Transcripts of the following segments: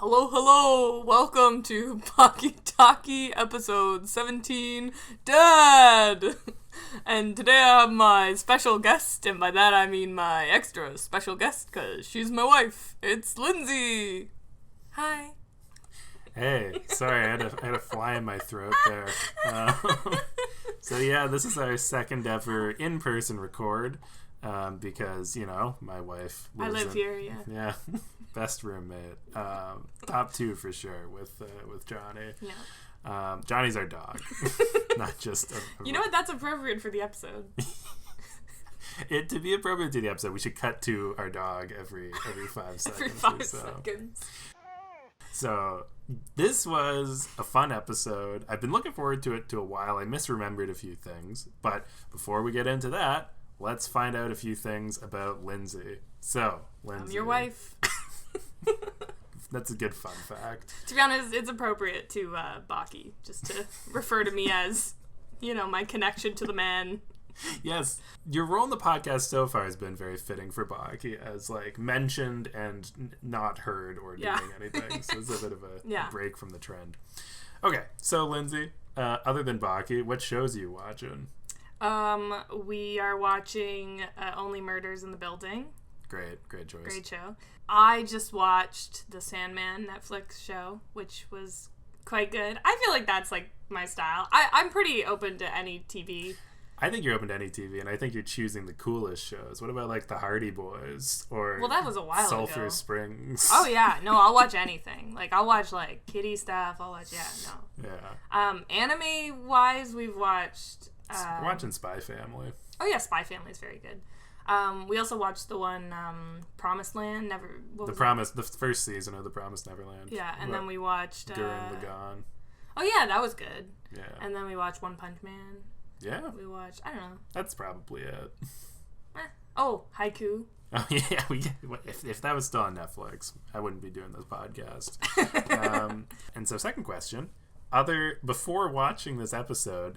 Hello, hello! Welcome to Baki Taki episode 17, Dad! And today I have my special guest, and by that I mean my extra special guest, because she's my wife. It's Lindsay! Hi. Hey, sorry, I had a fly in my throat there. So yeah, this is our second ever in-person record, because, you know, my wife lives I live here, yeah. Yeah, best roommate. Top two for sure with Johnny. Yeah. Johnny's our dog, not just You know what? That's appropriate for the episode. To be appropriate to the episode, we should cut to our dog every 5 seconds. Every 5 seconds. So this was a fun episode. I've been looking forward to it a while. I misremembered a few things. But before we get into that, let's find out a few things about Lindsay. So, Lindsay. I'm your wife. That's a good fun fact. To be honest, it's appropriate to Baki, just to refer to me as, you know, my connection to the man. Yes, your role in the podcast so far has been very fitting for Baki, as like mentioned and not heard or doing anything. So it's a bit of a break from the trend. Okay, so Lindsay, other than Baki, what shows are you watching? We are watching Only Murders in the Building. Great choice. Great show. I just watched the Sandman Netflix show, which was quite good. I feel like that's like my style. I'm pretty open to any TV. I think you're open to any TV, and I think you're choosing the coolest shows. What about like the Hardy Boys or that was a while Sulphur ago. Springs? Oh yeah, no, I'll watch anything. Like I'll watch like kitty stuff. I'll watch Yeah. Anime wise, we've watched. We're watching Spy Family. Oh yeah, Spy Family is very good. We also watched the one Promised Land. The first season of The Promised Neverland. Yeah, and then we watched Gurren Lagann. Oh yeah, that was good. Yeah. And then we watched One Punch Man. Yeah. We watched, I don't know. That's probably it. Oh, Haiku. Oh yeah, if that was still on Netflix, I wouldn't be doing this podcast. And so, second question: before watching this episode,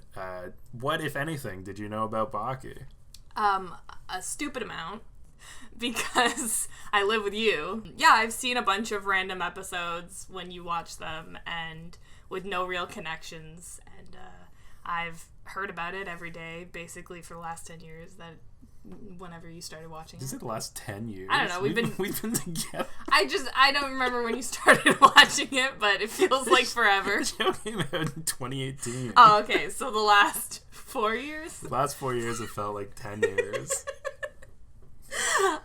what, if anything, did you know about Baki? A stupid amount, because I live with you. Yeah, I've seen a bunch of random episodes when you watch them, and with no real connections, and I've heard about it every day, basically for the last 10 years, that whenever you started watching it. Is it the last 10 years? I don't know, we've been together. I don't remember when you started watching it, but it feels like forever. The show came out in 2018. Oh, okay, so the last 4 years? The last 4 years, it felt like 10 years.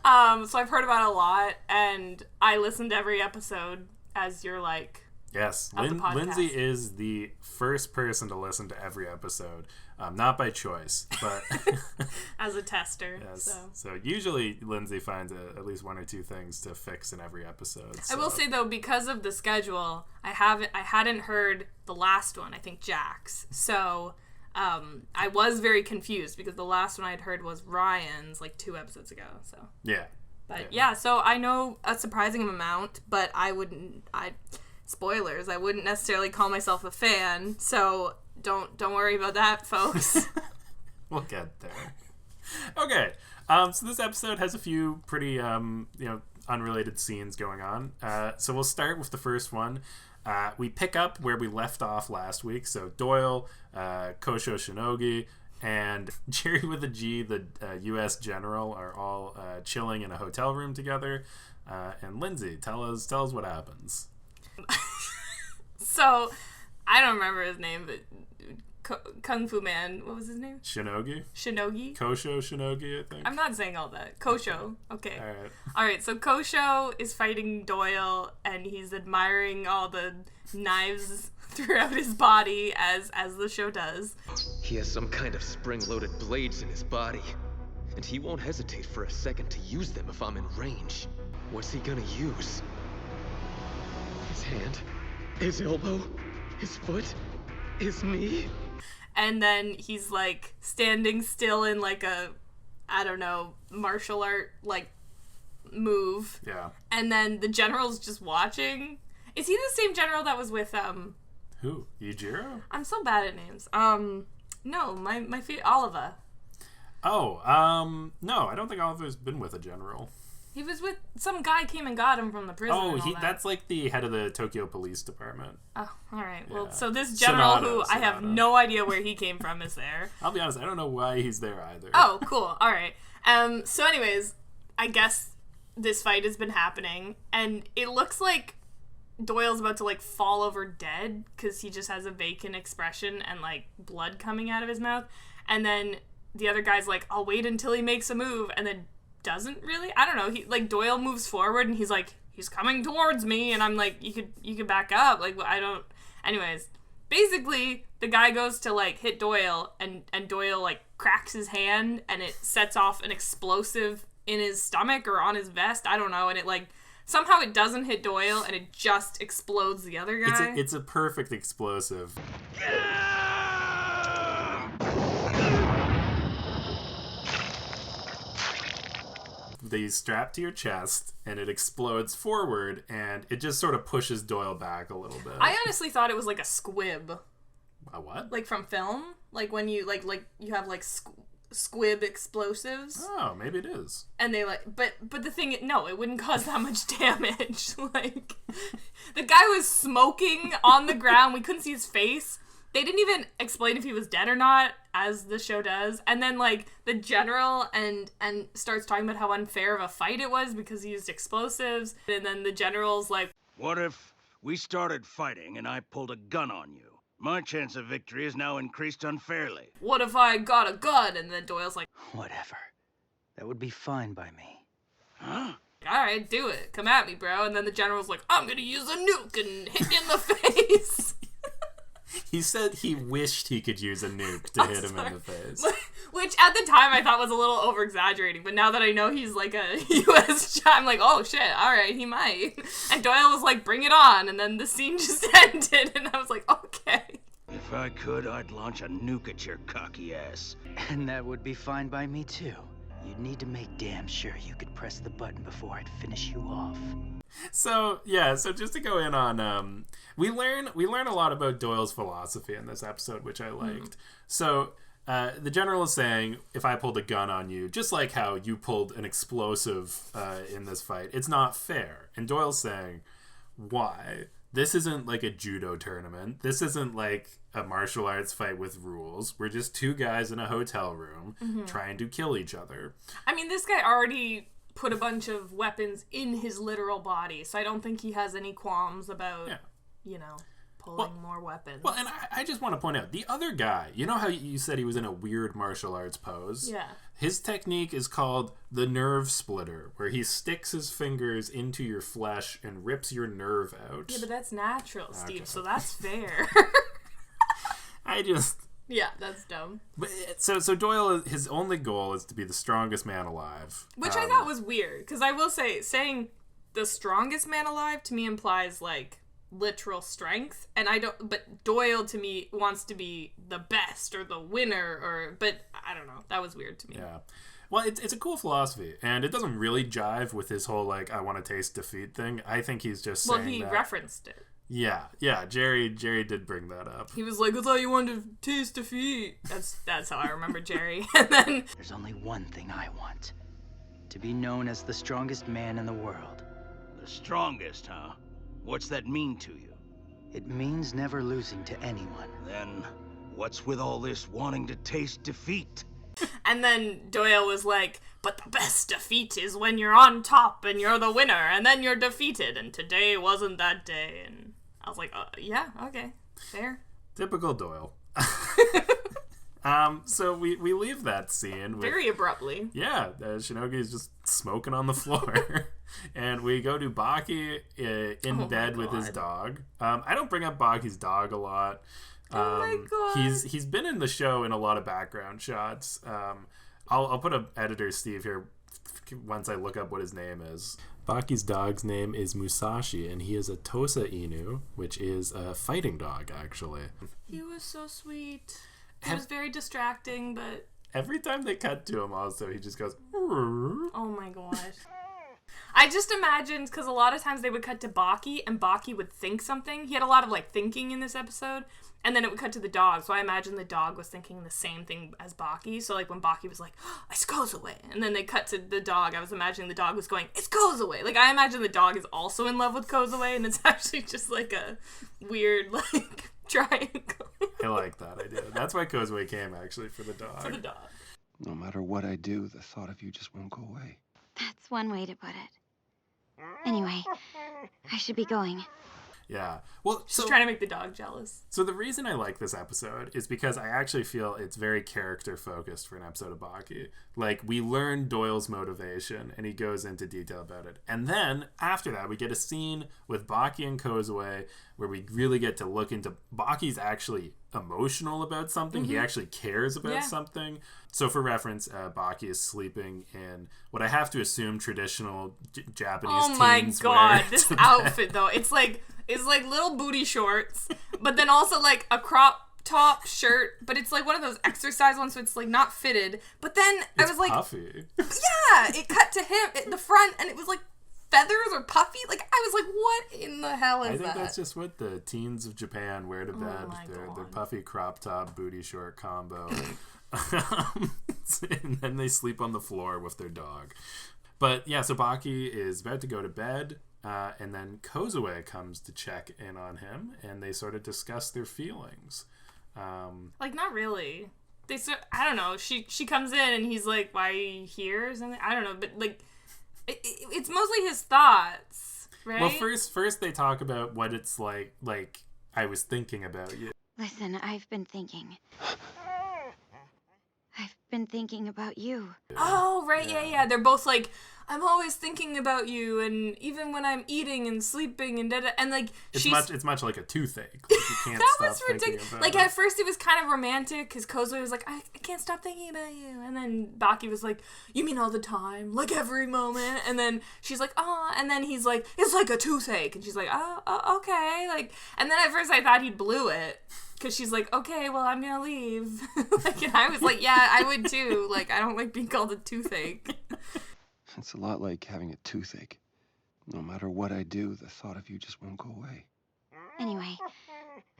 So I've heard about it a lot, and I listened to every episode as you're like... Yes, Lindsay is the first person to listen to every episode, not by choice, but as a tester. Yes. So usually Lindsay finds at least one or two things to fix in every episode. So. I will say though, because of the schedule, I hadn't heard the last one. I think Jack's. So I was very confused because the last one I'd heard was Ryan's like 2 episodes ago. So yeah, but yeah, so I know a surprising amount, but spoilers, I wouldn't necessarily call myself a fan, so don't worry about that, folks. We'll get there. Okay, so this episode has a few pretty unrelated scenes going on. So we'll start with the first one. We pick up where we left off last week. So Doyle, Kosho Shinogi, and Jerry with a G, the U.S. general, are all chilling in a hotel room together. And Lindsay, tell us what happens. So, I don't remember his name, but Kung Fu Man, what was his name? Shinogi? Kosho Shinogi, I think. I'm not saying all that. Kosho. Okay. All right, so Kosho is fighting Doyle, and he's admiring all the knives throughout his body, as the show does. He has some kind of spring-loaded blades in his body, and he won't hesitate for a second to use them if I'm in range. What's he gonna use? His hand, his elbow, his foot, his knee. And then he's like standing still in like a, I don't know, martial art like move. Yeah. And then the general's just watching. Is he the same general that was with who? Yujiro? I'm so bad at names. No, my Oliva. Oh, no, I don't think Oliver's been with a general. He was with some guy came and got him from the prison. Oh, and all that's like the head of the Tokyo Police Department. Oh, all right. Well, Yeah. so this general Sonata. I have no idea where he came from is there. I'll be honest, I don't know why he's there either. Oh, cool. All right. So anyways, I guess this fight has been happening, and it looks like Doyle's about to, like, fall over dead because he just has a vacant expression and, like, blood coming out of his mouth. And then the other guy's like, I'll wait until he makes a move, and then doesn't really. I don't know. He, like, Doyle moves forward, and he's like, he's coming towards me, and I'm like, you could back up. Like, I don't. Anyways, basically, the guy goes to, like, hit Doyle, and Doyle, like, cracks his hand, and it sets off an explosive in his stomach or on his vest. I don't know. And it, like, somehow it doesn't hit Doyle, and it just explodes the other guy. It's a perfect explosive. They strap to your chest, and it explodes forward, and it just sort of pushes Doyle back a little bit. I honestly thought it was like a squib. A what? Like from film? Like when you, like you have, like, squib explosives. Oh, maybe it is. And they, like, but the thing, no, it wouldn't cause that much damage. Like, the guy was smoking on the ground. We couldn't see his face. They didn't even explain if he was dead or not, as the show does. And then, like, the general and starts talking about how unfair of a fight it was because he used explosives. And then the general's like, what if we started fighting and I pulled a gun on you? My chance of victory is now increased unfairly. what if I got a gun? And then Doyle's like, Whatever. That would be fine by me. Huh? all right, do it. Come at me, bro. And then the general's like, I'm gonna use a nuke and hit you in the face. He said he wished he could use a nuke to hit him in the face. Which at the time I thought was a little over-exaggerating, but now that I know he's like a U.S. I'm like, oh shit, alright, he might. And Doyle was like, bring it on, and then the scene just ended, and I was like, okay. If I could, I'd launch a nuke at your cocky ass. And that would be fine by me, too. You'd need to make damn sure you could press the button before I'd finish you off. So just to go in on, we learn a lot about Doyle's philosophy in this episode, which I liked. So the general is saying, if I pulled a gun on you, just like how you pulled an explosive in this fight, it's not fair. And Doyle's saying, why? This isn't like a judo tournament. This isn't like a martial arts fight with rules. We're just two guys in a hotel room trying to kill each other. I mean, this guy already put a bunch of weapons in his literal body, so I don't think he has any qualms about, pulling more weapons. Well, and I just want to point out, the other guy, you know how you said he was in a weird martial arts pose? Yeah. His technique is called the nerve splitter, where he sticks his fingers into your flesh and rips your nerve out. Yeah, but that's natural, Steve, Okay. so that's fair. Yeah, that's dumb. But so Doyle, his only goal is to be the strongest man alive. Which I thought was weird, because I will say, saying the strongest man alive to me implies, like, literal strength, and but Doyle to me wants to be the best or the winner, but I don't know, that was weird to me. Yeah. Well, it's a cool philosophy, and it doesn't really jive with his whole, like, I want to taste defeat thing. I think he's just saying he that. referenced it. Yeah, Jerry did bring that up. He was like, I thought you wanted to taste defeat. That's how I remember Jerry. And then There's only one thing I want. To be known as the strongest man in the world. The strongest, huh? What's that mean to you? It means never losing to anyone. Then, what's with all this wanting to taste defeat? And then Doyle was like, but the best defeat is when you're on top and you're the winner, and then you're defeated, and today wasn't that day. And I was like, yeah, okay, fair. Typical Doyle. So we leave that scene. Very abruptly. Yeah, Shinogi's just smoking on the floor. And we go to Baki in bed with his dog. I don't bring up Baki's dog a lot. Oh my god. He's been in the show in a lot of background shots. I'll put an editor Steve here once I look up what his name is. Baki's dog's name is Musashi, and he is a Tosa Inu, which is a fighting dog, actually. He was so sweet. He was very distracting, but every time they cut to him also, he just goes, oh my gosh. I just imagined, because a lot of times they would cut to Baki, and Baki would think something. He had a lot of, like, thinking in this episode, and then it would cut to the dog. So I imagine the dog was thinking the same thing as Baki. So, like, when Baki was like, oh, it goes away, and then they cut to the dog, I was imagining the dog was going, it goes away. Like, I imagine the dog is also in love with goes away, and it's actually just, like, a weird, like, triangle. I like that idea. That's why Kozue came, actually, for the dog. For the dog. No matter what I do, the thought of you just won't go away. That's one way to put it. Anyway, I should be going. Yeah. Well, She's trying to make the dog jealous. So the reason I like this episode is because I actually feel it's very character focused for an episode of Baki. Like, we learn Doyle's motivation and he goes into detail about it. And then after that, we get a scene with Baki and Kozue where we really get to look into Baki's actually emotional about something. Mm-hmm. He actually cares about something. So for reference, Baki is sleeping in what I have to assume traditional Japanese teens wear. Oh my god, this outfit bed. Though, it's like little booty shorts, but then also like a crop top shirt, but it's like one of those exercise ones, so it's like not fitted. But then I was like, puffy. Yeah, it cut to him at the front, and it was like feathers or puffy. Like I was like, what in the hell is that? I think that's just what the teens of Japan wear to bed. Their puffy crop top booty short combo. And then they sleep on the floor with their dog. But yeah, so Baki is about to go to bed. And then Kozue comes to check in on him, and they sort of discuss their feelings. Like, not really. I don't know. She comes in, and he's like, "Why are you here?" or something. I don't know, but like, it's mostly his thoughts, right? Well, first they talk about what it's like. Like, I was thinking about you. Listen, I've been thinking. I've been thinking about you. Oh, right, yeah. They're both like, I'm always thinking about you, and even when I'm eating and sleeping and da-da, and like it's much like a toothache. Like, you can't that stop was ridiculous. Like, at first it was kind of romantic because Kozue was like, I can't stop thinking about you, and then Baki was like, you mean all the time, like every moment, and then she's like, oh, and then he's like, it's like a toothache, and she's like, oh okay, like, and then at first I thought he blew it. Because she's like, okay, well, I'm going to leave. Like, and I was like, yeah, I would too. Like, I don't like being called a toothache. It's a lot like having a toothache. No matter what I do, the thought of you just won't go away. Anyway,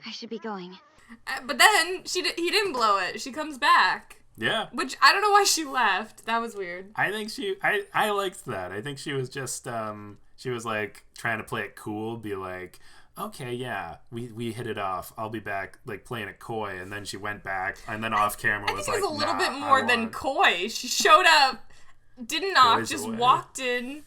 I should be going. But then he didn't blow it. She comes back. Yeah. Which, I don't know why she left. That was weird. I think I liked that. I think she was just, she was like trying to play it cool, be like, okay, yeah, we hit it off. I'll be back, like, playing it coy. And then she went back, and then off camera was like, it was a little bit more than coy. She showed up, didn't knock, just walked in.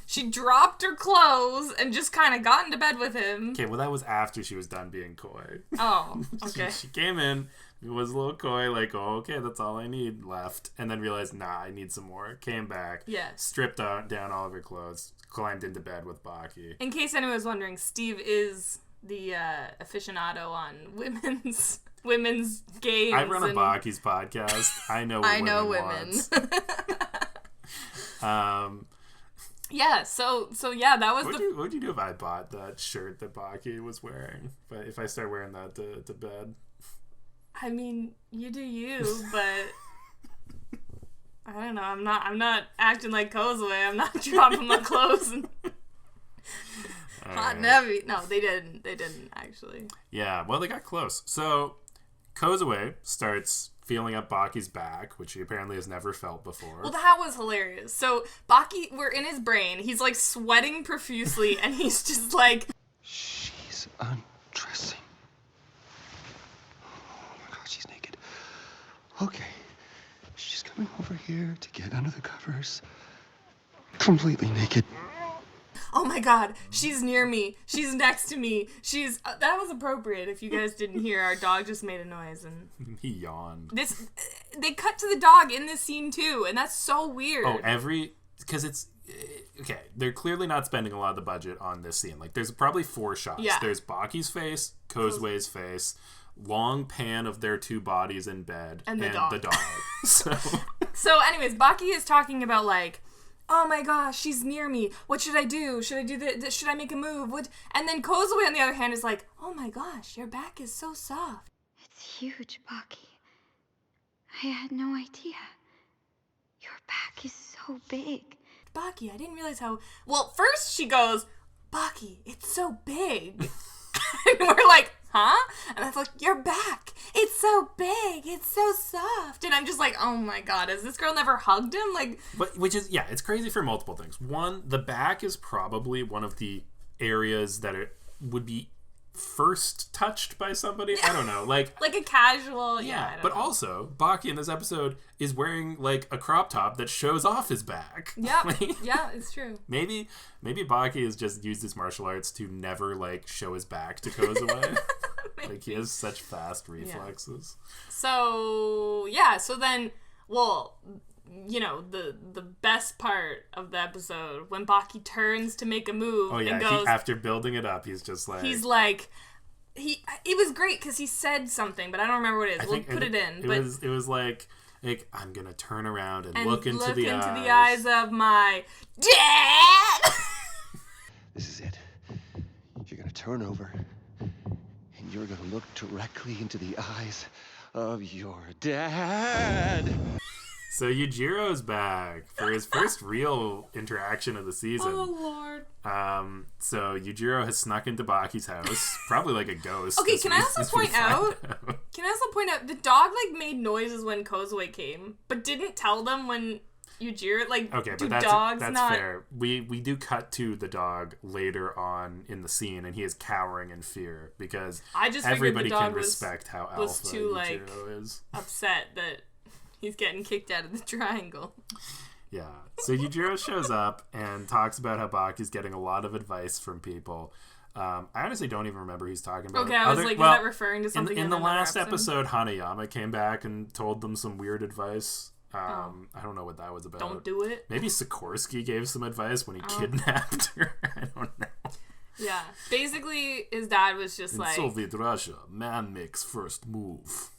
She dropped her clothes and just kind of got into bed with him. Okay, well, that was after she was done being coy. Oh, okay. She came in, it was a little coy, like, oh, okay, that's all I need left. And then realized, nah, I need some more. Came back, stripped down all of her clothes, climbed into bed with Baki. In case anyone was wondering, Steve is the aficionado on women's games. I run a Baki's podcast. I know women. Yeah, so yeah, that was what would you do if I bought that shirt that Baki was wearing? But if I start wearing that to bed? I mean, you do you, but I don't know. I'm not acting like Kozue. I'm not dropping my clothes and hot and heavy. No, they didn't actually. Yeah, well, they got close. So Kozue starts feeling up Baki's back, which he apparently has never felt before. Well, that was hilarious. So Baki, we're in his brain. He's like sweating profusely, and he's just like, she's undressing. Oh my god, she's naked. Okay. She's coming over here to get under the covers. Completely naked. oh my god, she's near me. She's next to me. She's... that was appropriate. If you guys didn't hear, our dog just made a noise and... He yawned. They cut to the dog in this scene too, and that's so weird. Oh, because it's... Okay, they're clearly not spending a lot of the budget on this scene. Like, there's probably 4 shots. Yeah. There's Baki's face, Kozue's face, long pan of their 2 bodies in bed, and the dog. So anyways, Baki is talking about, like, oh my gosh, she's near me. What should I do? Should I do this? Should I make a move? And then Kozue, on the other hand, is like, oh my gosh, your back is so soft. It's huge, Baki. I had no idea. Your back is so big. Baki, I didn't realize how... Well, first she goes, Baki, it's so big. And we're like, huh? And I was like, you're back. It's so big. It's so soft. And I'm just like, oh my god, has this girl never hugged him? Like, which is, yeah, it's crazy for multiple things. One, the back is probably one of the areas that it would be first touched by somebody. I don't know, like a casual. But also, Baki in this episode is wearing like a crop top that shows off his back. Yeah, yeah, it's true. Maybe Baki has just used his martial arts to never like show his back to Kozue. Like he has such fast reflexes. So then, well, you know, the best part of the episode, when Baki turns to make a move and goes... after building it up, he's just like... He's like... It was great because he said something, but I don't remember what it is. We'll put it in. It was like, I'm going to turn around and look into the eyes of my dad! This is it. You're going to turn over, and you're going to look directly into the eyes of your dad. So Yujiro's back for his first real interaction of the season. Oh, Lord. So Yujiro has snuck into Baki's house, probably like a ghost. Okay, can I also point out the dog like made noises when Kozue came, but didn't tell them when Yujiro, like, okay, do but dogs that's not... fair. We do cut to the dog later on in the scene, and he is cowering in fear because everybody can respect how alpha too, Yujiro is. Upset that he's getting kicked out of the triangle. Yeah. So Yujiro shows up and talks about how Baki's getting a lot of advice from people. I honestly don't even remember who he's talking about. Okay, I was is that referring to something in the last episode, Hanayama came back and told them some weird advice. I don't know what that was about. Don't do it. Maybe Sikorsky gave some advice when he kidnapped her. I don't know. Yeah. Basically, his dad was just in Soviet Russia, man makes first move.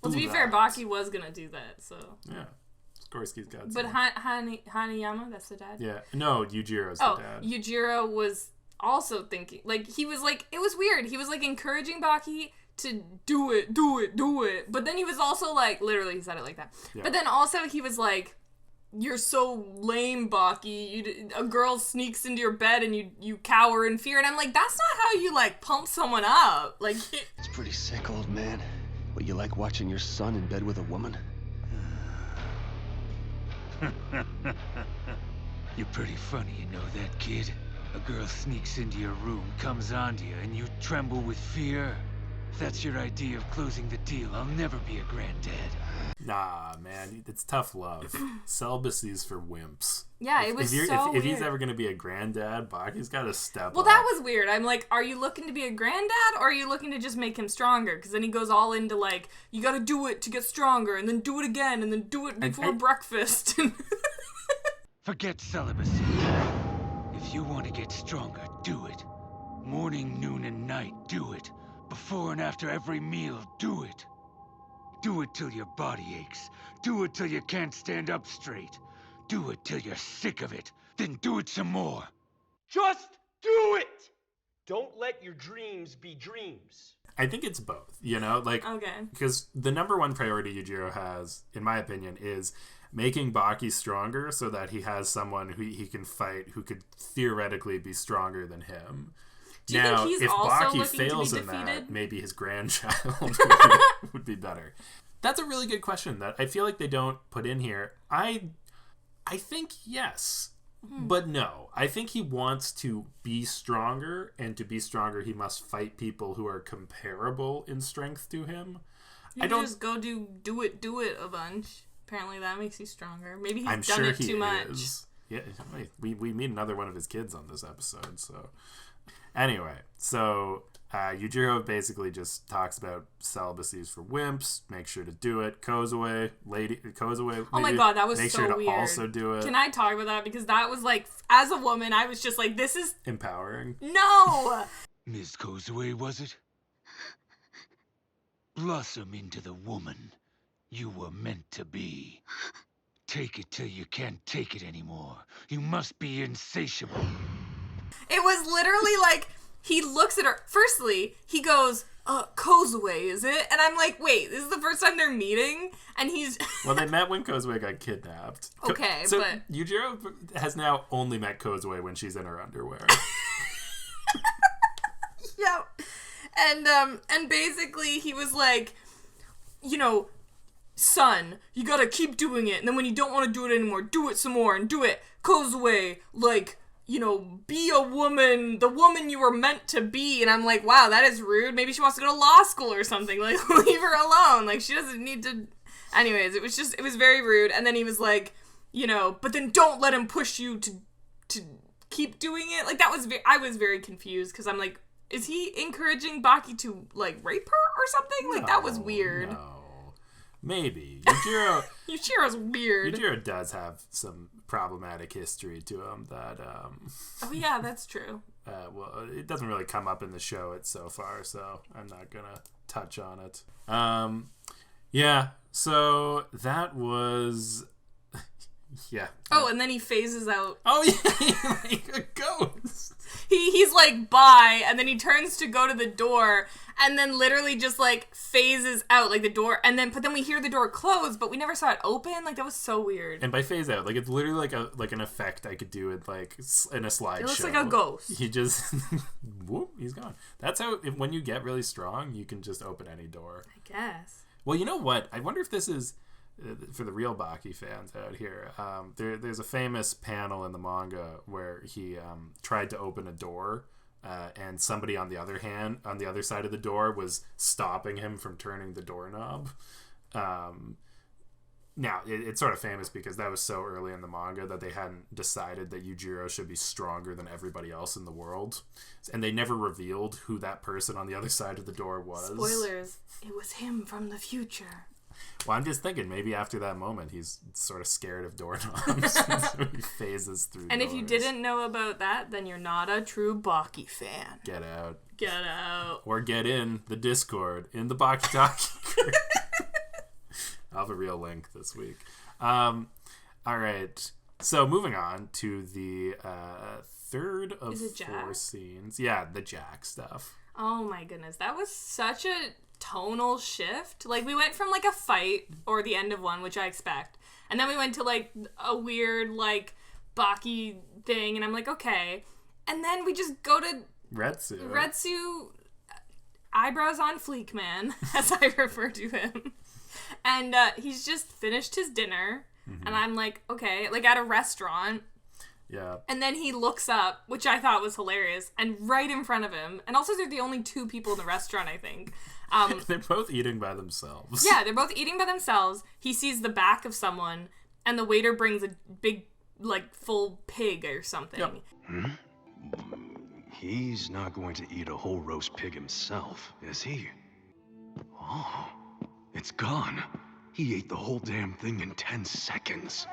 Well, to be fair, Baki was gonna do that, so... Yeah. Sikorsky's got But Hanayama, that's the dad? Yeah. No, Yujiro's the dad. Yujiro was also thinking... Like, he was like... It was weird. He was, like, encouraging Baki to do it. But then he was also, like... Literally, he said it like that. Yeah. But then also, he was like... You're so lame, Baki. A girl sneaks into your bed and you cower in fear. And I'm like, that's not how you, like, pump someone up. Like... It's pretty sick, old man. What, you like watching your son in bed with a woman? You're pretty funny, you know that, kid? A girl sneaks into your room, comes onto you, and you tremble with fear? If that's your idea of closing the deal, I'll never be a granddad. Nah, man, it's tough love. Celibacy's for wimps. Yeah, it was so if he's ever going to be a granddad, Baki's got to step up. Well, that was weird. I'm like, are you looking to be a granddad, or are you looking to just make him stronger? Because then he goes all into, like, you got to do it to get stronger, and then do it again, and then do it before breakfast. Forget celibacy. If you want to get stronger, do it. Morning, noon, and night, do it. Before and after every meal, do it. Do it till your body aches. Do it till you can't stand up straight. Do it till you're sick of it. Then do it some more. Just do it! Don't let your dreams be dreams. I think it's both, you know? Like, okay. Because the number one priority Yujiro has, in my opinion, is making Baki stronger so that he has someone who he can fight who could theoretically be stronger than him. Do you think he's if also Baki fails in that, maybe his grandchild would be better. That's a really good question that I feel like they don't put in here. I think yes, but no. I think he wants to be stronger, and to be stronger, he must fight people who are comparable in strength to him. I don't just go do it a bunch. Apparently, that makes you stronger. Maybe he's done it too much. Yeah, we meet another one of his kids on this episode, so. Anyway, so Yujiro basically just talks about celibacies for wimps. Make sure to do it. Kozue. Oh my god, that was make so sure to weird. Also do it. Can I talk about that? Because that was like, as a woman, I was just like, this is empowering. No. Ms. Kozue, was it? Blossom into the woman you were meant to be. Take it till you can't take it anymore. You must be insatiable. It was literally like, he looks at her. Firstly, he goes, Kozue, is it? And I'm like, wait, this is the first time they're meeting? And he's... Well, they met when Kozue got kidnapped. Okay, so but... Yujiro has now only met Kozue when she's in her underwear. Yeah. And basically he was like, you know, son, you gotta keep doing it, and then when you don't want to do it anymore, do it some more, and do it Kozue, like, you know, be a woman, the woman you were meant to be. And I'm like, wow, that is rude. Maybe she wants to go to law school or something. Like, leave her alone. Like, she doesn't need to... Anyways, it was very rude. And then he was like, you know, but then don't let him push you to keep doing it. Like, I was very confused, because I'm like, is he encouraging Baki to, like, rape her or something? Like, that was weird. No. Maybe. Yujiro's weird. Yujiro does have some problematic history to him that, Oh, yeah, that's true. well, it doesn't really come up in the show so far, so I'm not gonna touch on it. Yeah, so that was... yeah. Oh, and then he phases out. Oh, yeah, like a ghost. He's like, bye, and then he turns to go to the door, and then literally just, like, phases out, like, the door, but then we hear the door close, but we never saw it open. Like, that was so weird. And by phase out, like, it's literally like an effect I could do with, like, in a slideshow. It looks like a ghost. He just, whoop, he's gone. That's how, when you get really strong, you can just open any door. I guess. Well, you know what? I wonder if this is... for the real Baki fans out here, there's a famous panel in the manga where he tried to open a door, and somebody on the other side of the door was stopping him from turning the doorknob. Now, it's sort of famous because that was so early in the manga that they hadn't decided that Yujiro should be stronger than everybody else in the world. And they never revealed who that person on the other side of the door was. Spoilers. It was him from the future. Well, I'm just thinking maybe after that moment he's sort of scared of doorknobs. So he phases through And doors. if you didn't know about that, then you're not a true Baki fan. Get out. Get out. Or get in the Discord in the Baki Talkie group. I'll have a real link this week. All right. So moving on to the third of 4 scenes. Yeah, the Jack stuff. Oh my goodness. That was such a tonal shift. Like, we went from, like, a fight or the end of one, which I expect, and then we went to, like, a weird, like, Baki thing, and I'm like, okay, and then we just go to Retsu eyebrows on fleek man, as I refer to him, and he's just finished his dinner, and I'm like, okay, like, at a restaurant. Yeah. And then he looks up, which I thought was hilarious, and right in front of him, and also they're the only 2 people in the restaurant, I think. They're both eating by themselves. Yeah, they're both eating by themselves. He sees the back of someone, and the waiter brings a big, like, full pig or something. Yep. He's not going to eat a whole roast pig himself, is he? Oh, it's gone. He ate the whole damn thing in 10 seconds.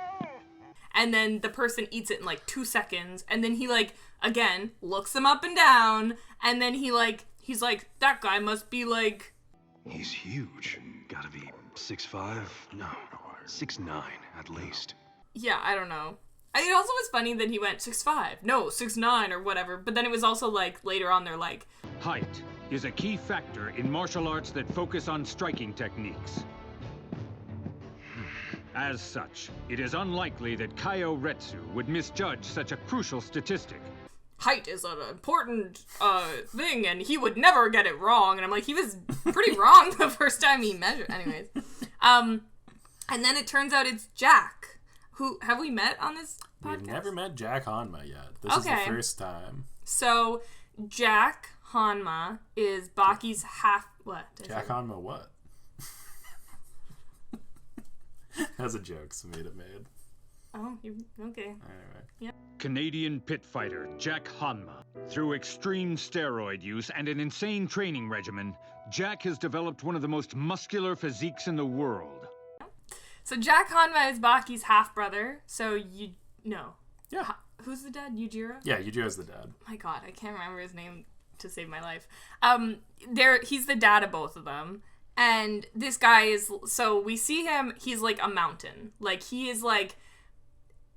And then the person eats it in, like, 2 seconds, and then he, like, again, looks them up and down, and then he's like, that guy must be, like... He's huge. Gotta be 6'5"? No, 6'9", at least. Yeah, I don't know. It also was funny that he went 6'5", no, 6'9", or whatever, but then it was also, like, later on they're like... Height is a key factor in martial arts that focus on striking techniques. As such, it is unlikely that Kaio Retsu would misjudge such a crucial statistic. Height is an important thing, and he would never get it wrong. And I'm like, he was pretty wrong the first time he measured. Anyways. And then it turns out it's Jack. Who, have we met on this podcast? We've never met Jack Hanma yet. This is the first time. So, Jack Hanma is Baki's half... What? Jack Hanma what? That's a joke Samita made. Oh, okay. Anyway. Yeah. Canadian pit fighter Jack Hanma. Through extreme steroid use and an insane training regimen, Jack has developed one of the most muscular physiques in the world. So Jack Hanma is Baki's half-brother, so Yeah. Who's the dad? Yujiro? Yeah, Yujiro's the dad. My god, I can't remember his name to save my life. He's the dad of both of them. And this guy is, so we see him, he's like a mountain. Like, he is like,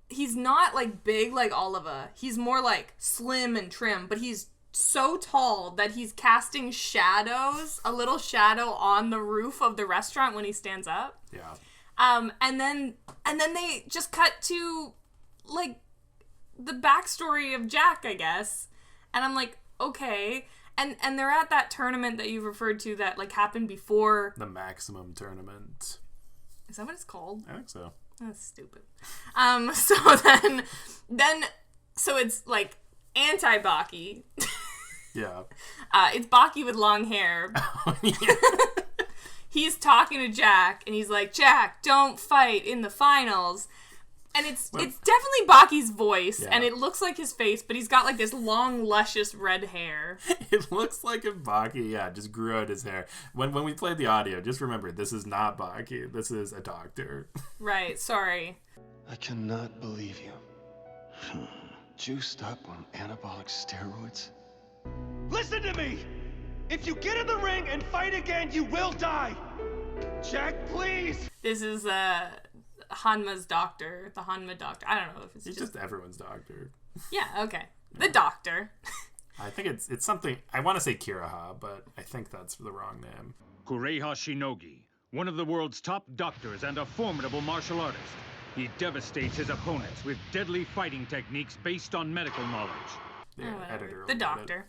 he's not like big like Oliva. He's more like slim and trim, but he's so tall that he's casting shadows, a little shadow on the roof of the restaurant when he stands up. Yeah. And then they just cut to, like, the backstory of Jack, I guess. And I'm like, okay. And they're at that tournament that you referred to that, like, happened before. The Maximum Tournament. Is that what it's called? I think so. That's stupid. So it's, like, anti-Baki. Yeah. It's Baki with long hair. Oh, yeah. He's talking to Jack, and he's like, Jack, don't fight in the finals. And it's definitely Baki's voice, and it looks like his face, but he's got, like, this long, luscious red hair. It looks like if Baki, just grew out his hair. When we played the audio, just remember, this is not Baki. This is a doctor. Right, sorry. I cannot believe you. Juiced up on anabolic steroids? Listen to me! If you get in the ring and fight again, you will die! Jack, please! This is, Hanma's doctor. The Hanma doctor. I don't know if it's He's just everyone's doctor. Yeah, okay. The doctor. I think it's something... I want to say Kiraha, but I think that's the wrong name. Kureha Shinogi, one of the world's top doctors and a formidable martial artist. He devastates his opponents with deadly fighting techniques based on medical knowledge. The doctor.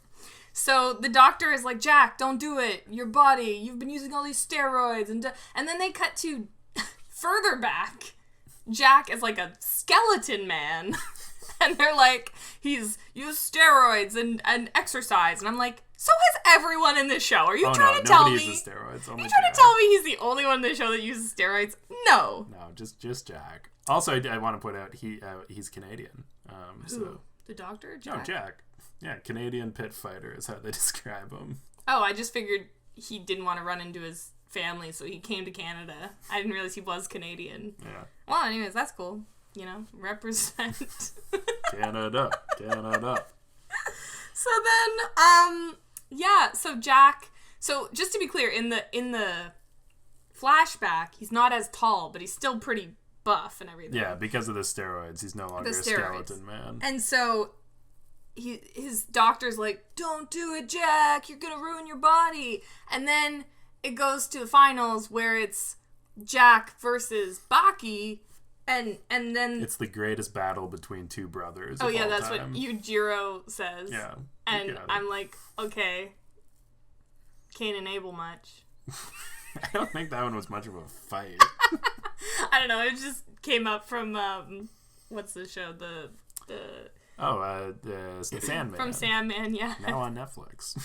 So the doctor is like, Jack, don't do it. Your body, you've been using all these steroids. And then they cut to further back. Jack is like a skeleton man. And they're like, he's used steroids and exercise. And I'm like, so has everyone in this show. Are you trying to tell me? Nobody uses steroids. Are you trying to tell me he's the only one in this show that uses steroids? No. No, just Jack. Also, I want to point out he's Canadian. Who? So. The doctor? Jack? No, Jack. Yeah, Canadian pit fighter is how they describe him. Oh, I just figured he didn't want to run into his family, so he came to Canada. I didn't realize he was Canadian. Yeah. Well, anyways, that's cool. You know, represent. Canada. So then, so Jack. So just to be clear, in the flashback, he's not as tall, but he's still pretty buff and everything. Yeah, because of the steroids, he's no longer a skeleton man. And so his doctor's like, don't do it, Jack, you're gonna ruin your body. And then it goes to the finals where it's Jack versus Baki, and then it's the greatest battle between two brothers. Oh yeah, that's what Yujiro says. Yeah. And I'm like, okay, can't enable much. I don't think that one was much of a fight. I don't know. It just came up from what's the show? The Sandman. From Sandman, yeah. Now on Netflix.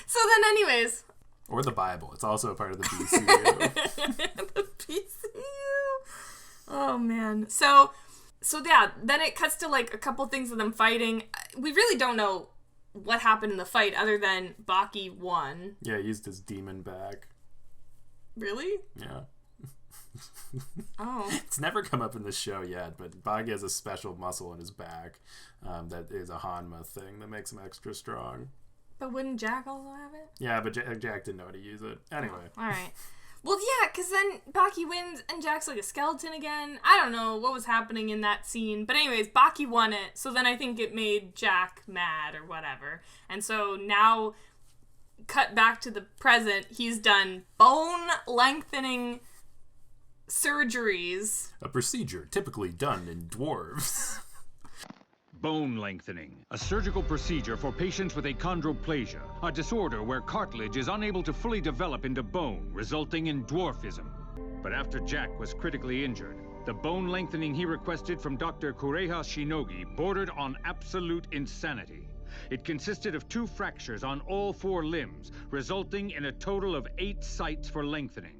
So then, anyways. Or the Bible. It's also a part of the BCU. The BCU. Oh man. So yeah. Then it cuts to like a couple things of them fighting. We really don't know what happened in the fight other than Baki won. Yeah, he used his demon back. Really? Yeah. Oh. It's never come up in the show yet, but Baki has a special muscle in his back that is a Hanma thing that makes him extra strong. But wouldn't Jack also have it? Yeah, but Jack didn't know how to use it. Anyway. Oh, all right. Well, yeah, because then Baki wins and Jack's like a skeleton again. I don't know what was happening in that scene. But anyways, Baki won it. So then I think it made Jack mad or whatever. And so now, cut back to the present, he's done bone lengthening surgeries. A procedure typically done in dwarves. Bone lengthening, a surgical procedure for patients with achondroplasia, a disorder where cartilage is unable to fully develop into bone, resulting in dwarfism. But after Jack was critically injured, the bone lengthening he requested from Dr. Kureha Shinogi bordered on absolute insanity. It consisted of 2 fractures on all 4 limbs, resulting in a total of 8 sites for lengthening.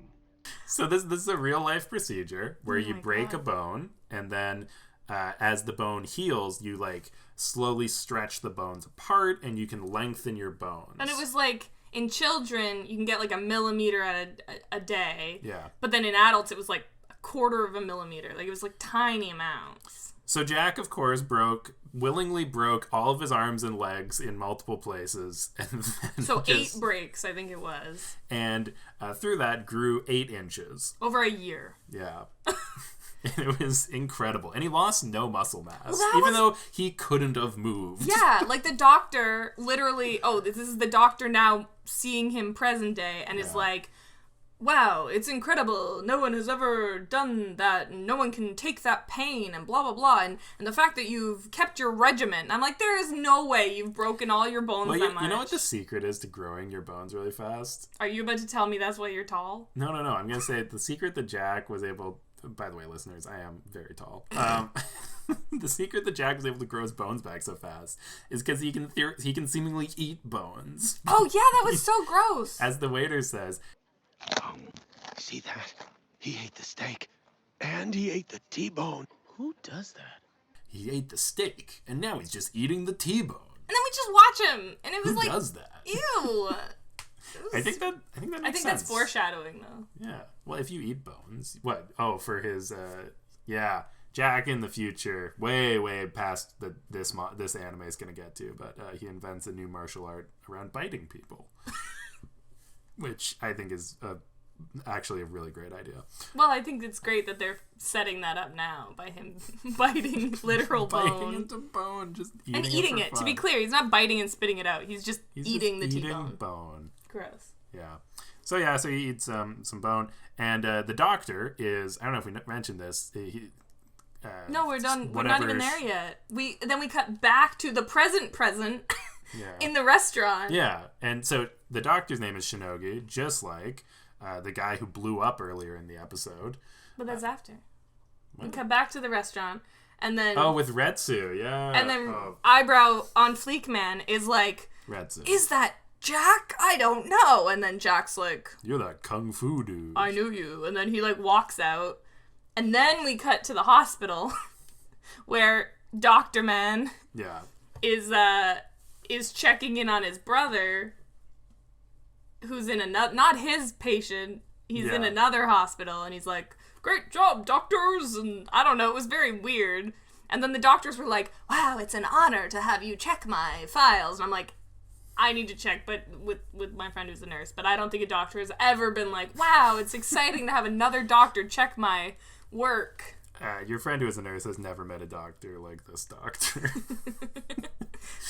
So this is a real-life procedure where you break a bone, and then as the bone heals, you like slowly stretch the bones apart and you can lengthen your bones. And it was like in children, you can get like a millimeter at a day. Yeah. But then in adults, it was like a quarter of a millimeter. Like it was like tiny amounts. So Jack, of course, willingly broke all of his arms and legs in multiple places. And then so 8 breaks, I think it was. And through that grew 8 inches. Over a year. Yeah. And it was incredible. And he lost no muscle mass, Well, even though he couldn't have moved. Yeah, like the doctor literally, this is the doctor now seeing him present day and is like, wow, it's incredible. No one has ever done that. No one can take that pain and blah, blah, blah. And the fact that you've kept your regiment. I'm like, there is no way you've broken all your bones that much. You know what the secret is to growing your bones really fast? Are you about to tell me that's why you're tall? No. I'm going to say the secret that Jack was able... By the way, listeners, I am very tall. The secret that Jack was able to grow his bones back so fast is because he can seemingly eat bones. Oh, yeah, that was so gross. As the waiter says... See that? He ate the steak, and he ate the T-bone. Who does that? He ate the steak, and now he's just eating the T-bone. And then we just watch him, and it was Who does that? Ew. I think that makes sense. I think that's foreshadowing, though. Yeah. Well, if you eat bones, what? Oh, for his, Jack in the future, way past this anime is gonna get to, but he invents a new martial art around biting people. Which I think is actually a really great idea. Well, I think it's great that they're setting that up now by him biting literal bone. Biting into bone, just eating and eating it. To be clear, he's not biting and spitting it out. He's just eating the T-bone. Bone. Gross. Yeah. So he eats some bone, and the doctor is, I don't know if we mentioned this. No, we're done. We're not even there yet. Then we cut back to the present. In the restaurant. Yeah, and so the doctor's name is Shinogi, just like the guy who blew up earlier in the episode. But that's after. What? We cut back to the restaurant, and then... Oh, with Retsu, yeah. And then eyebrow on fleek man is like, Retsu. Is that Jack? I don't know. And then Jack's like... You're that kung fu dude. I knew you. And then he like walks out. And then we cut to the hospital, where Dr. Man is checking in on his brother, who's in another, not his patient, he's in another hospital, and he's like, great job, doctors, and I don't know, it was very weird. And then the doctors were like, wow, it's an honor to have you check my files. And I'm like, I need to check, but with my friend who's a nurse, but I don't think a doctor has ever been like, wow, it's exciting to have another doctor check my work. Your friend who is a nurse has never met a doctor like this doctor.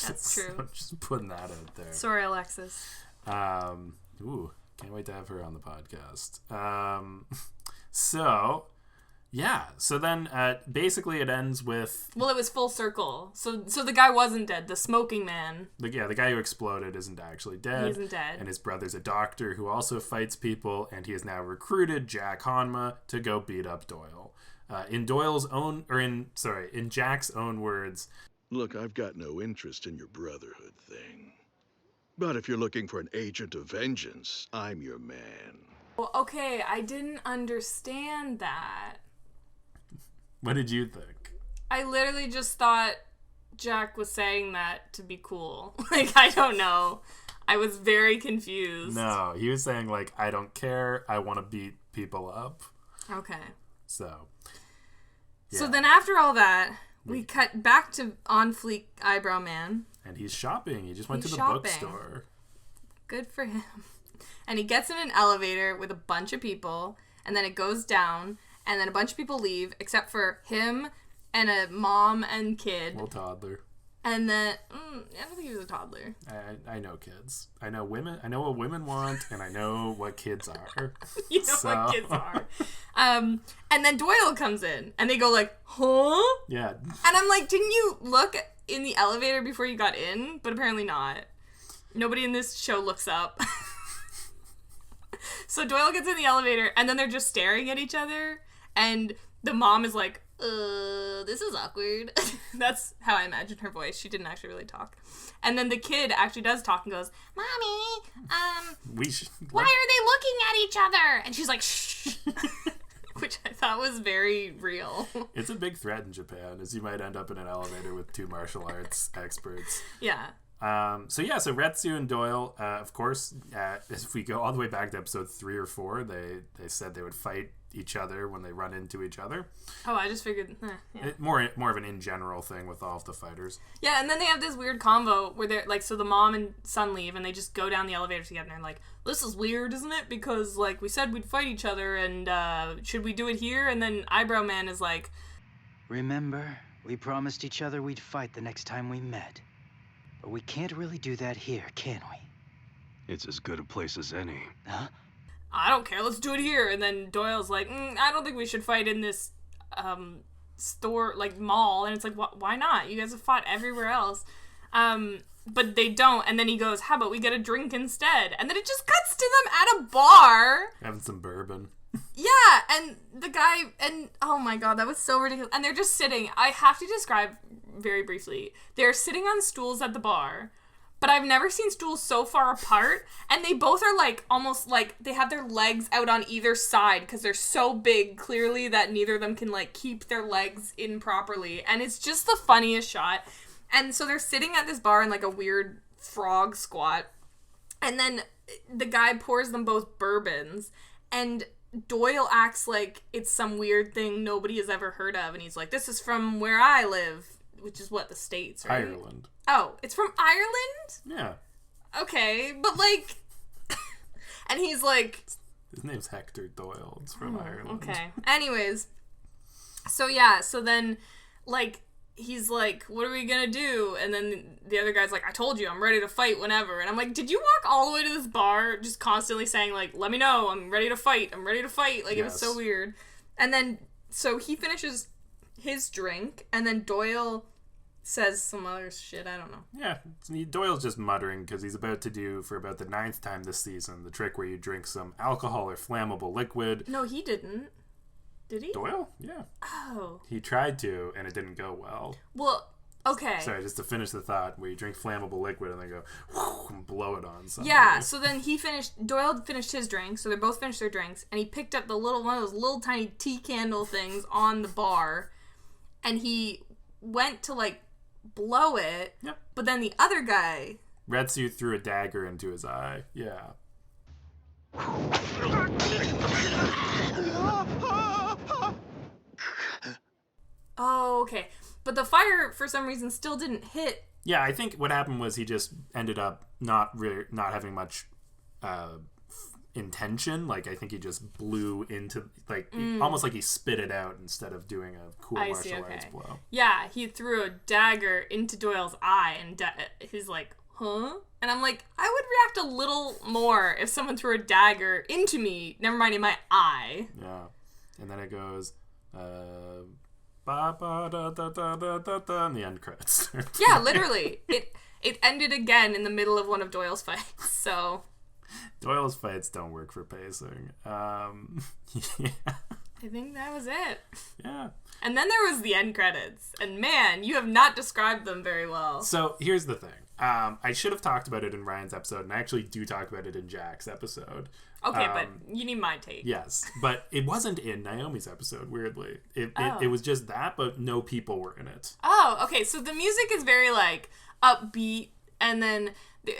That's true. So just putting that out there. Sorry, Alexis. Ooh, can't wait to have her on the podcast. So then basically it ends with... Well, it was full circle. So the guy wasn't dead. The smoking man. The guy who exploded isn't actually dead. He isn't dead. And his brother's a doctor who also fights people, and he has now recruited Jack Hanma to go beat up Doyle. In Jack's own words... Look, I've got no interest in your brotherhood thing. But if you're looking for an agent of vengeance, I'm your man. Well, okay, I didn't understand that. What did you think? I literally just thought Jack was saying that to be cool. Like, I don't know. I was very confused. No, he was saying, like, I don't care. I want to beat people up. Okay. So, yeah. So then after all that, we cut back to On Fleek Eyebrow Man. And he's shopping. He just went to the bookstore. Good for him. And he gets in an elevator with a bunch of people, and then it goes down, and then a bunch of people leave, except for him and a mom and kid. Little toddler. And then, I don't think he was a toddler. I know kids. I know women. I know what women want, and I know what kids are. You know what kids are. And then Doyle comes in, and they go like, huh? Yeah. And I'm like, didn't you look in the elevator before you got in? But apparently not. Nobody in this show looks up. So Doyle gets in the elevator, and then they're just staring at each other, and the mom is like, this is awkward. That's how I imagined her voice. She didn't actually really talk. And then the kid actually does talk and goes, Mommy, why are they looking at each other? And she's like, shh. Which I thought was very real. It's a big threat in Japan, as you might end up in an elevator with two martial arts experts. Yeah. So Retsu and Doyle, of course, if we go all the way back to episode 3 or 4, they said they would fight each other when they run into each other. Oh, I just figured. Yeah. More of an in general thing with all of the fighters. Yeah, and then they have this weird convo where they're like, so the mom and son leave, and they just go down the elevator together, and they're like, this is weird, isn't it? Because, like, we said we'd fight each other, and should we do it here? And then Eyebrow Man is like, remember, we promised each other we'd fight the next time we met. But we can't really do that here, can we? It's as good a place as any. Huh? I don't care, let's do it here. And then Doyle's like, I don't think we should fight in this store, like, mall. And it's like, why not? You guys have fought everywhere else. But they don't. And then he goes, how about we get a drink instead? And then it just cuts to them at a bar. Having some bourbon. Yeah, and the guy, and oh my god, that was so ridiculous. And they're just sitting. I have to describe very briefly. They're sitting on stools at the bar. But I've never seen stools so far apart, and they both are, like, almost, like, they have their legs out on either side, because they're so big, clearly, that neither of them can, like, keep their legs in properly, and it's just the funniest shot. And so they're sitting at this bar in, like, a weird frog squat, and then the guy pours them both bourbons, and Doyle acts like it's some weird thing nobody has ever heard of, and he's like, this is from where I live, which is what, the States, right? Ireland. Oh, it's from Ireland? Yeah. Okay, but like... and he's like... His name's Hector Doyle. It's from Ireland. Okay. Anyways. So then, like, he's like, what are we gonna do? And then the other guy's like, I told you, I'm ready to fight whenever. And I'm like, did you walk all the way to this bar just constantly saying, like, let me know, I'm ready to fight, I'm ready to fight? Like, yes. It was so weird. And then, so he finishes his drink, and then Doyle says some other shit, I don't know. Yeah, Doyle's just muttering because he's about to do, for about the 9th time this season, the trick where you drink some alcohol or flammable liquid. No, he didn't. Did he? Doyle? Yeah. Oh. He tried to, and it didn't go well. Well, okay. Sorry, just to finish the thought, where you drink flammable liquid and then go, whoosh, and blow it on something. Yeah, so then Doyle finished his drink, so they both finished their drinks, and he picked up one of those little tiny tea candle things on the bar, and he went to, like, blow it, yep. But then the other guy... Retsu threw a dagger into his eye, yeah. Oh, okay. But the fire, for some reason, still didn't hit. Yeah, I think what happened was he just ended up not having much intention. Like, I think he just blew into, like, almost like he spit it out instead of doing a cool martial arts blow. Yeah, he threw a dagger into Doyle's eye, and he's like, huh? And I'm like, I would react a little more if someone threw a dagger into me, never mind in my eye. Yeah. And then it goes, ba ba da da da da da da, and the end credits. Yeah, literally. It ended again in the middle of one of Doyle's fights, so... Doyle's fights don't work for pacing. Yeah. I think that was it. Yeah. And then there was the end credits. And man, you have not described them very well. So here's the thing. I should have talked about it in Ryan's episode, and I actually do talk about it in Jack's episode. Okay, but you need my take. Yes, but it wasn't in Naomi's episode, weirdly. It was just that, but no people were in it. Oh, okay. So the music is very, like, upbeat, and then...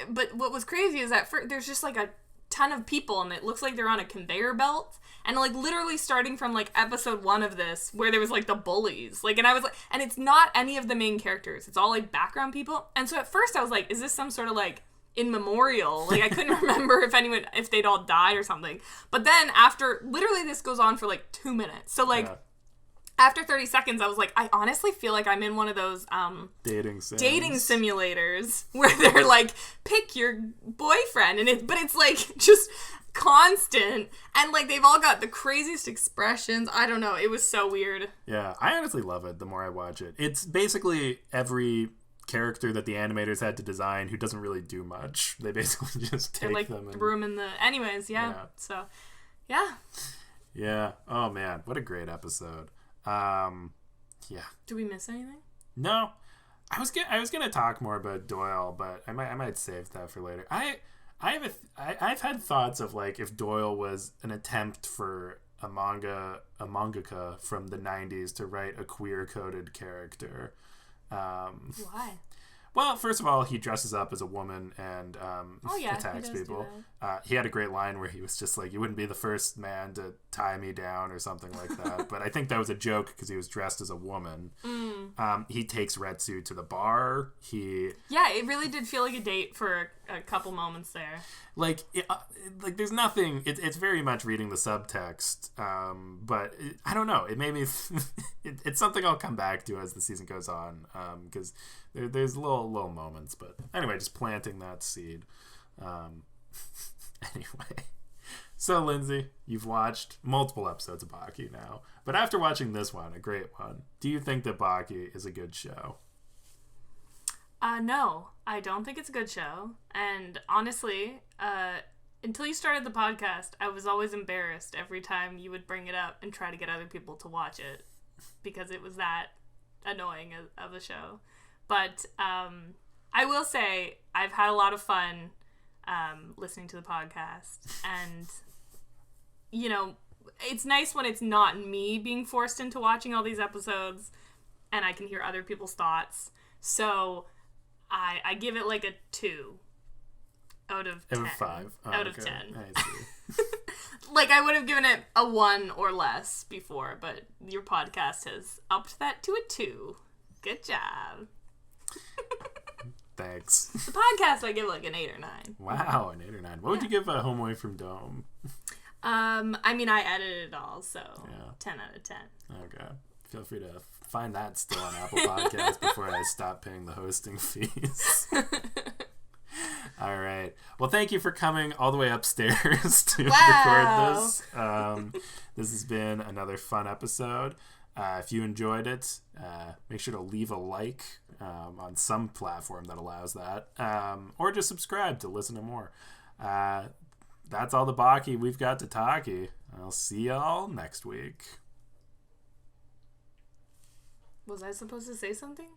But what was crazy is that there's just, like, a ton of people, and it looks like they're on a conveyor belt. And, like, literally starting from, like, episode 1 of this, where there was, like, the bullies. Like, and I was like... And it's not any of the main characters. It's all, like, background people. And so at first I was like, is this some sort of, like... in memorial? Like, I couldn't remember if they'd all died or something. But then after, literally this goes on for like 2 minutes. So like, after 30 seconds, I was like, I honestly feel like I'm in one of those dating simulators where they're like, pick your boyfriend, but it's like just constant, and like they've all got the craziest expressions. I don't know, it was so weird. Yeah, I honestly love it the more I watch it. It's basically every character that the animators had to design who doesn't really do much. They basically just take them and threw them in the... Anyways, yeah. So, yeah. Yeah. Oh, man. What a great episode. Yeah. Do we miss anything? No. I was gonna talk more about Doyle, but I might save that for later. I've had thoughts of, like, if Doyle was an attempt for a mangaka from the 90s to write a queer-coded character. Why? Well, first of all, he dresses up as a woman and attacks he does people. He had a great line where he was just like, "You wouldn't be the first man to tie me down," or something like that. But I think that was a joke because he was dressed as a woman. He takes Retsu to the bar. It really did feel like a date for a couple moments there. Like there's nothing. It's very much reading the subtext. But I don't know. It made me. It's something I'll come back to as the season goes on. Because there's little moments. But anyway, just planting that seed. Anyway. So Lindsay, you've watched multiple episodes of Baki now. But after watching this one, a great one, do you think that Baki is a good show? No, I don't think it's a good show. And honestly, until you started the podcast, I was always embarrassed every time you would bring it up and try to get other people to watch it because it was that annoying of a show. But I will say I've had a lot of fun listening to the podcast. And, it's nice when it's not me being forced into watching all these episodes and I can hear other people's thoughts. So I give it like a 2 out of 10. 5. Oh, out of 10. I see. Like, I would have given it a 1 or less before, but your podcast has upped that to a 2. Good job. Thanks. The podcast, I give like an 8 or 9. Wow, an 8 or 9. What would you give Home Away from Dome? I mean, I edited it all, so 10 out of 10. Okay. Feel free to find that still on Apple Podcasts before I stop paying the hosting fees. All right. Well, thank you for coming all the way upstairs to record this. This has been another fun episode. If you enjoyed it, make sure to leave a like on some platform that allows that, or just subscribe to listen to more. That's all the Baki we've got to talkie. I'll see y'all next week. Was I supposed to say something?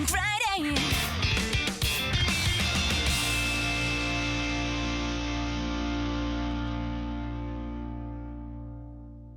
Cry